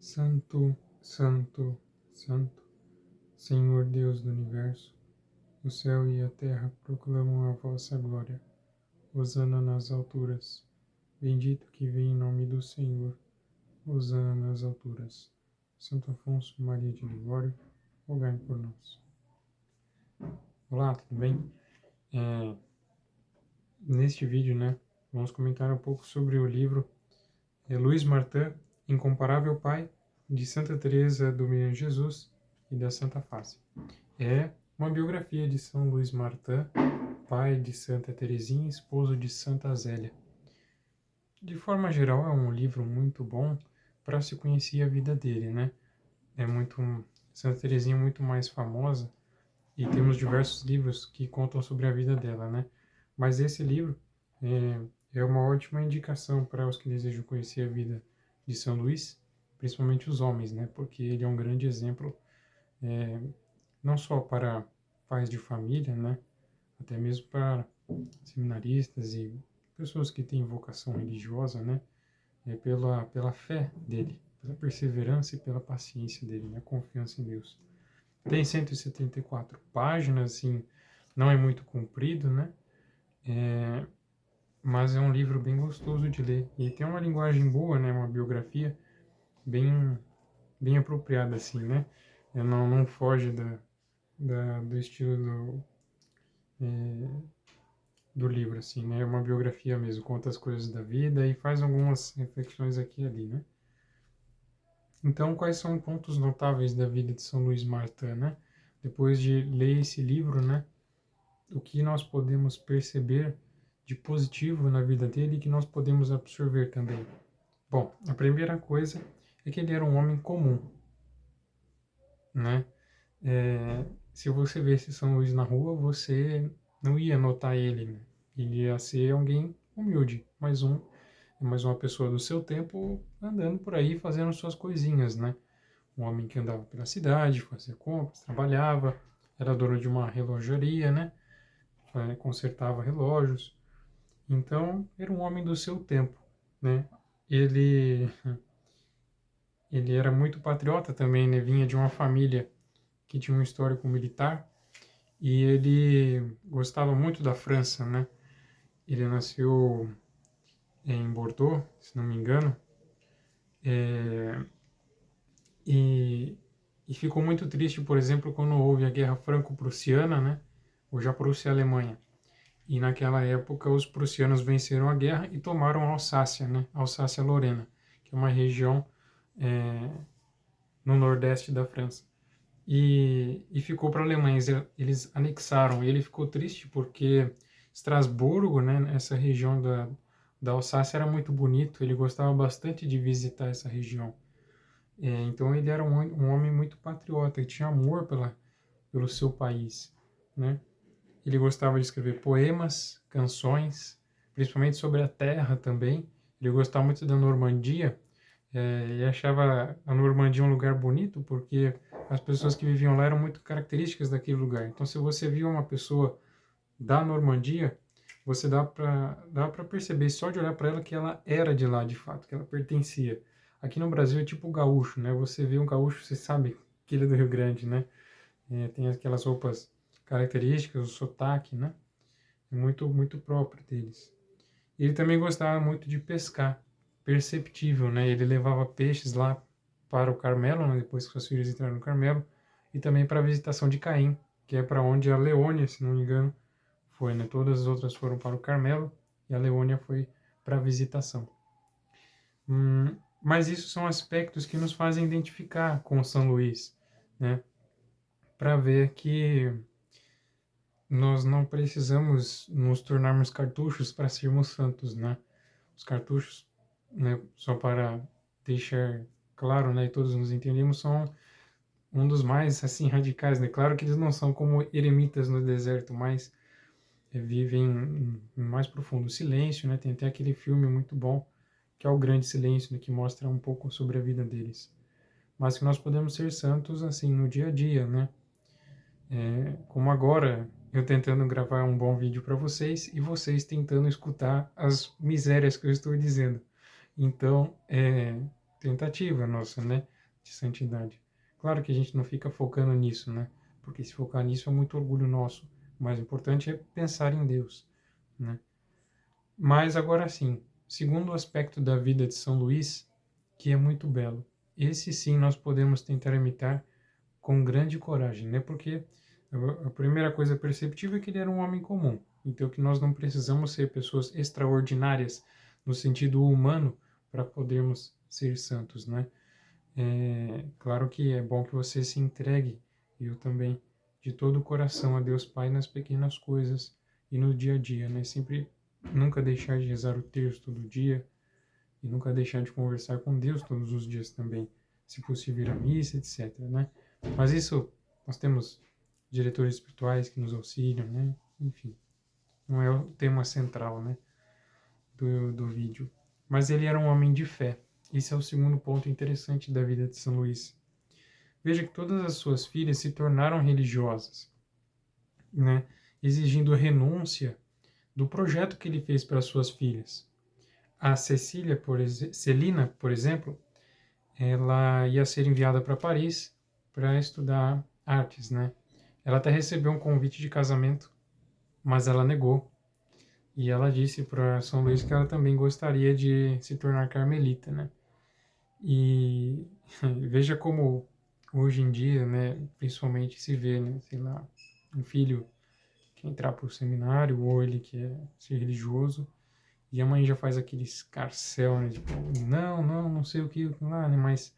Santo, Santo, Santo, Senhor Deus do Universo, o céu e a terra proclamam a vossa glória. Hosana nas alturas. Bendito que vem em nome do Senhor. Hosana nas alturas. Santo Afonso Maria de Ligório, rogai por nós. Olá, tudo bem? Neste vídeo, vamos comentar um pouco sobre o livro Luiz Martin, Incomparável Pai, de Santa Teresa do Menino Jesus e da Santa Face. É uma biografia de São Luís Martin, pai de Santa Teresinha, esposo de Santa Zélia. De forma geral, é um livro muito bom para se conhecer a vida dele, Santa Teresinha é muito mais famosa e temos diversos livros que contam sobre a vida dela, Mas esse livro é uma ótima indicação para os que desejam conhecer a vida de São Luís, principalmente os homens, Porque ele é um grande exemplo, não só para pais de família, Até mesmo para seminaristas e pessoas que têm vocação religiosa, pela fé dele, pela perseverança e pela paciência dele, a confiança em Deus. Tem 174 páginas, assim, não é muito comprido, mas é um livro bem gostoso de ler. E tem uma linguagem boa, uma biografia bem apropriada, assim, não foge do estilo do livro, assim, É uma biografia mesmo, conta as coisas da vida e faz algumas reflexões aqui e ali, Então, quais são pontos notáveis da vida de São Luís Martin, Depois de ler esse livro, o que nós podemos perceber de positivo na vida dele e que nós podemos absorver também? Bom, a primeira coisa é que ele era um homem comum, se você visse São Luís na rua, você não ia notar ele, Ele ia ser alguém humilde, mais uma pessoa do seu tempo andando por aí fazendo suas coisinhas, Um homem que andava pela cidade, fazia compras, trabalhava, era dono de uma relojaria, consertava relógios. Então, era um homem do seu tempo, Ele, ele era muito patriota também, Vinha de uma família que tinha um histórico militar e ele gostava muito da França, Ele nasceu em Bordeaux, se não me engano, e ficou muito triste, por exemplo, quando houve a Guerra Franco-Prussiana, hoje a Prússia e a Alemanha. E naquela época os prussianos venceram a guerra e tomaram a Alsácia, Alsácia-Lorena, que é uma região no nordeste da França. E ficou para a Alemanha, eles anexaram. E ele ficou triste porque Estrasburgo, essa região da Alsácia era muito bonito, ele gostava bastante de visitar essa região. Então ele era um homem muito patriota, ele tinha amor pelo seu país, Ele gostava de escrever poemas, canções, principalmente sobre a terra também. Ele gostava muito da Normandia, e achava a Normandia um lugar bonito porque as pessoas que viviam lá eram muito características daquele lugar. Então, se você via uma pessoa da Normandia, você dá para perceber só de olhar para ela que ela era de lá de fato, que ela pertencia. Aqui no Brasil é tipo o gaúcho, Você vê um gaúcho, você sabe que ele é do Rio Grande, tem aquelas roupas características, o sotaque, É muito próprio deles. Ele também gostava muito de pescar, perceptível, Ele levava peixes lá para o Carmelo, depois que seus filhos entraram no Carmelo, e também para a visitação de Caim, que é para onde a Leônia, se não me engano, foi, Todas as outras foram para o Carmelo e a Leônia foi para a visitação. Mas isso são aspectos que nos fazem identificar com São Luís, Para ver que nós não precisamos nos tornarmos cartuchos para sermos santos, Os cartuchos, só para deixar claro, e todos nos entendemos, são um dos mais, assim, radicais, Claro que eles não são como eremitas no deserto, mas vivem em mais profundo silêncio, Tem até aquele filme muito bom, que é O Grande Silêncio, que mostra um pouco sobre a vida deles. Mas que nós podemos ser santos, assim, no dia a dia, como agora, eu tentando gravar um bom vídeo para vocês e vocês tentando escutar as misérias que eu estou dizendo. Então, tentativa nossa, né, de santidade. Claro que a gente não fica focando nisso, né, porque se focar nisso é muito orgulho nosso. O mais importante é pensar em Deus, né. Mas agora sim, segundo aspecto da vida de São Luís, que é muito belo. Esse sim nós podemos tentar imitar com grande coragem, né? Porque a primeira coisa perceptível é que ele era um homem comum. Então que nós não precisamos ser pessoas extraordinárias no sentido humano para podermos ser santos, né? É, claro que é bom que você se entregue, e eu também, de todo o coração a Deus Pai nas pequenas coisas e no dia a dia, né? Sempre nunca deixar de rezar o terço todo dia e nunca deixar de conversar com Deus todos os dias também, se possível ir à missa, etc, né? Mas isso, nós temos diretores espirituais que nos auxiliam, né? Enfim, não é o tema central, né, do vídeo. Mas ele era um homem de fé. Esse é o segundo ponto interessante da vida de São Luís. Veja que todas as suas filhas se tornaram religiosas, né, exigindo renúncia do projeto que ele fez para suas filhas. A Celina, por exemplo, ela ia ser enviada para Paris para estudar artes, né? Ela até recebeu um convite de casamento, mas ela negou. E ela disse para São Luís que ela também gostaria de se tornar carmelita, né? E veja como hoje em dia, né, principalmente se vê, né, sei lá, um filho que entrar para o seminário ou ele quer ser religioso e a mãe já faz aquele escarcéu, né, tipo, não sei o que lá, né, mas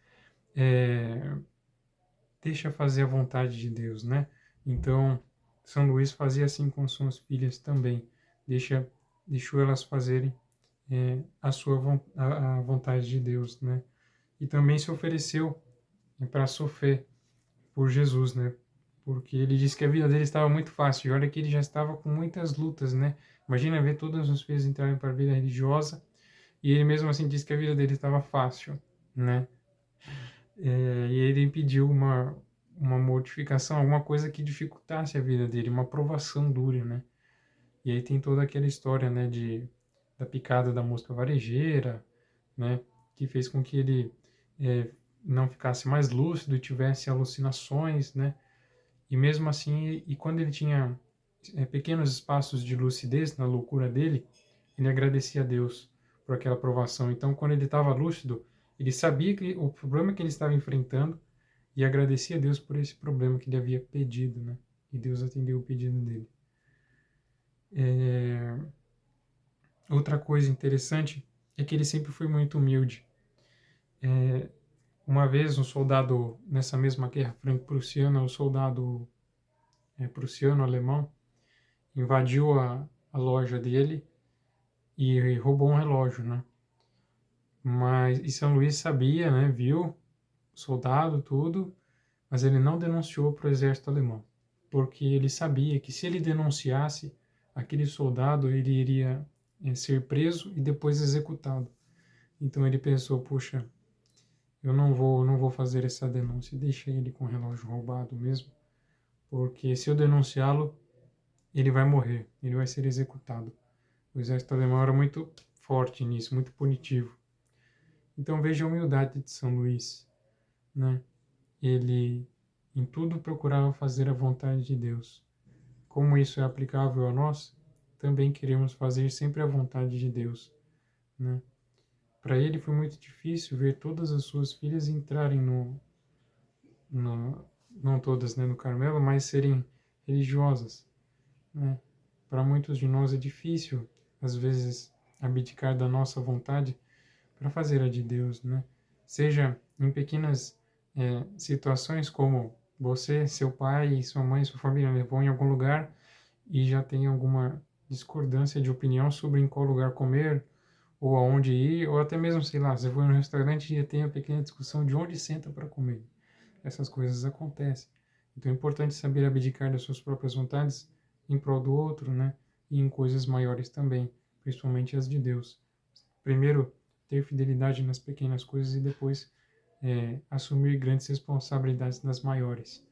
é, deixa fazer a vontade de Deus, né? Então, São Luís fazia assim com suas filhas também, deixou elas fazerem a vontade de Deus, né? E também se ofereceu para sofrer por Jesus, né? Porque ele disse que a vida dele estava muito fácil, e olha que ele já estava com muitas lutas, né? Imagina ver todos os filhos entrarem para a vida religiosa, e ele mesmo assim disse que a vida dele estava fácil, né? E ele pediu uma mortificação, alguma coisa que dificultasse a vida dele, uma provação dura, né? E aí tem toda aquela história, né, da picada da mosca varejeira, né, que fez com que ele não ficasse mais lúcido e tivesse alucinações, né? E mesmo assim, e quando ele tinha pequenos espaços de lucidez na loucura dele, ele agradecia a Deus por aquela provação. Então, quando ele estava lúcido, ele sabia que o problema que ele estava enfrentando e agradecia a Deus por esse problema que ele havia pedido, né? E Deus atendeu o pedido dele. Outra coisa interessante é que ele sempre foi muito humilde. Uma vez um soldado, nessa mesma guerra franco-prussiana, um soldado prussiano, alemão, invadiu a loja dele e roubou um relógio, né? E São Luís sabia, né? Viu o soldado, tudo, mas ele não denunciou para o exército alemão, porque ele sabia que se ele denunciasse aquele soldado, ele iria ser preso e depois executado. Então ele pensou, puxa, eu não vou fazer essa denúncia, deixa ele com o relógio roubado mesmo, porque se eu denunciá-lo, ele vai morrer, ele vai ser executado. O exército alemão era muito forte nisso, muito punitivo. Então veja a humildade de São Luís, né? Ele em tudo procurava fazer a vontade de Deus. Como isso é aplicável a nós, também queremos fazer sempre a vontade de Deus, né? Para ele foi muito difícil ver todas as suas filhas entrarem não todas, né, no Carmelo, mas serem religiosas, né? Para muitos de nós é difícil, às vezes, abdicar da nossa vontade para fazer a de Deus, né? Seja em pequenas situações como você, seu pai, sua mãe, sua família vão em algum lugar e já tem alguma discordância de opinião sobre em qual lugar comer ou aonde ir, ou até mesmo, sei lá, você foi no restaurante e já tem a pequena discussão de onde senta para comer. Essas coisas acontecem. Então é importante saber abdicar das suas próprias vontades em prol do outro, né? E em coisas maiores também, principalmente as de Deus. Primeiro, ter fidelidade nas pequenas coisas e depois assumir grandes responsabilidades nas maiores.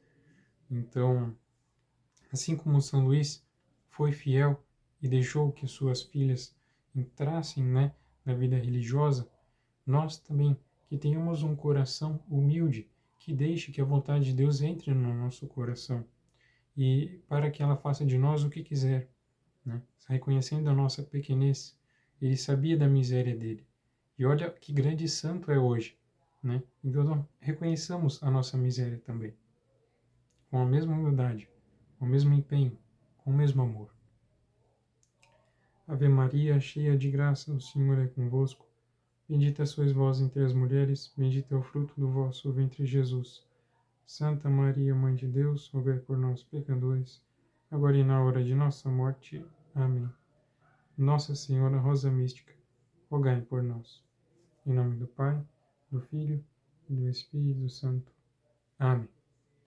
Então, assim como São Luís foi fiel e deixou que suas filhas entrassem, né, na vida religiosa, nós também que tenhamos um coração humilde, que deixe que a vontade de Deus entre no nosso coração e para que ela faça de nós o que quiser, né? Reconhecendo a nossa pequenez, ele sabia da miséria dele. E olha que grande santo é hoje, né? Então reconheçamos a nossa miséria também, com a mesma humildade, com o mesmo empenho, com o mesmo amor. Ave Maria, cheia de graça, o Senhor é convosco. Bendita sois vós entre as mulheres, bendito é o fruto do vosso ventre, Jesus. Santa Maria, Mãe de Deus, rogai por nós, pecadores, agora e na hora de nossa morte. Amém. Nossa Senhora Rosa Mística, rogai por nós. Em nome do Pai, do Filho e do Espírito Santo. Amém.